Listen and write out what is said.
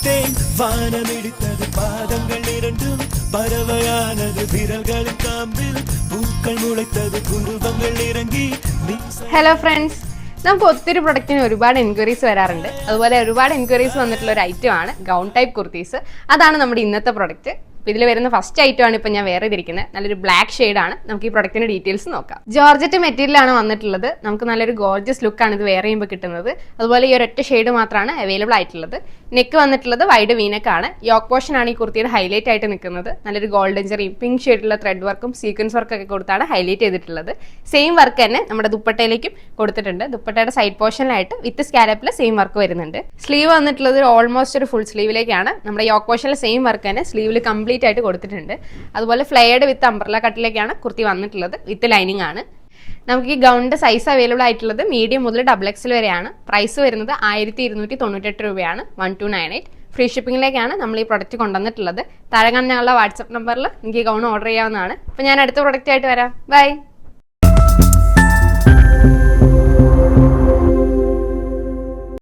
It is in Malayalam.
பிடித்தேன் வானமிடித்தது பாதங்கள் இரண்டும் பறவையானது விரல்களின் காம்பில் பூக்கள் முளைத்தது குருவங்கள் ഇറങ്ങി. ഹലോ ഫ്രണ്ട്സ്, നമുക്ക് ഒത്തിരി പ്രൊഡക്റ്റിന് ഒരുപാട് എൻക്വയറീസ് വരാറുണ്ട്. അതുപോലെ ഒരുപാട് എൻക്വയറീസ് വന്നിട്ടുള്ള ഒരു ഐറ്റം ആണ് ഗൗൺ ടൈപ്പ് കുർത്തീസ്. അതാണ് നമ്മുടെ ഇന്നത്തെ പ്രൊഡക്റ്റ്. അപ്പോൾ ഇതിൽ വരുന്ന ഫസ്റ്റ് ഐറ്റം ആണ് ഇപ്പോൾ ഞാൻ വേറെ ഇതിരിക്കുന്നത്. നല്ലൊരു ബ്ലാക്ക് ഷെയ്ഡാണ്. നമുക്ക് ഈ പ്രൊഡക്റ്റിന്റെ ഡീറ്റെയിൽസ് നോക്കാം. ജോർജറ്റ് മെറ്റീരിയലാണ് വന്നിട്ടുള്ളത്. നമുക്ക് നല്ലൊരു ഗോർജസ് ലുക്കാണ് ഇത് വെയർ ചെയ്യുമ്പോൾ കിട്ടുന്നത്. അതുപോലെ ഈ ഒരൊറ്റ ഷെയ്ഡ് മാത്രമാണ് അവൈലബിൾ ആയിട്ടുള്ളത്. നെക്ക് വന്നിട്ടുള്ളത് വൈഡ് വീനക്കാണ്. യോക്ക് പോർഷൻ ആണ് ഈ കുർത്തിയുടെ ഹൈലൈറ്റ് ആയിട്ട് നിൽക്കുന്നത്. നല്ലൊരു ഗോൾഡൻ ചെറിയും പിങ്ക് ഷെയ്ഡുള്ള ത്രെഡ് വർക്കും സീക്വൻസ് വർക്കൊക്കെ കൊടുത്താണ് ഹൈലൈറ്റ് ചെയ്തിട്ടുള്ളത്. സെയിം വർക്ക് തന്നെ നമ്മുടെ ദുപ്പട്ടയിലേക്കും കൊടുത്തിട്ടുണ്ട്. ദുപ്പട്ടയുടെ സൈഡ് പോർഷനിലായിട്ട് വിത്ത് സ്കാലപ്പിൽ സെയിം വർക്ക് വരുന്നുണ്ട്. സ്ലീവ് വന്നിട്ടുള്ളത് ഓൾമോസ്റ്റ് ഒരു ഫുൾ സ്ലീവിലേക്കാണ്. നമ്മുടെ യോക്ക് പോർഷനിലെ സെയിം വർക്ക് തന്നെ സ്ലീവിൽ കംപ്ലീറ്റ് ആയിട്ട് കൊടുത്തിട്ടുണ്ട്. അതുപോലെ ഫ്ലെയർഡ് വിത്ത് അംബ്രല കട്ടിലേക്കാണ് കുർത്തി വന്നിട്ടുള്ളത്. വിത്ത് ലൈനിങ് ആണ്. നമുക്ക് ഈ ഗൗണിന്റെ സൈസ് അവൈലബിൾ ആയിട്ടുള്ളത് മീഡിയം മുതൽ XXL വരെയാണ്. പ്രൈസ് വരുന്നത് 1298 രൂപയാണ്. 1298. ഫ്രീ ഷിപ്പിംഗിലേക്കാണ് നമ്മൾ ഈ പ്രൊഡക്റ്റ് കൊണ്ടുവന്നിട്ടുള്ളത്. താഴെ കാണുന്ന ഞങ്ങളുടെ വാട്സ്ആപ്പ് നമ്പറിൽ നിങ്ങൾക്ക് ഈ ഗൗൺ ഓർഡർ ചെയ്യാവുന്നതാണ്. അപ്പോൾ ഞാൻ അടുത്ത പ്രൊഡക്റ്റ് ആയിട്ട് വരാം. ബൈ.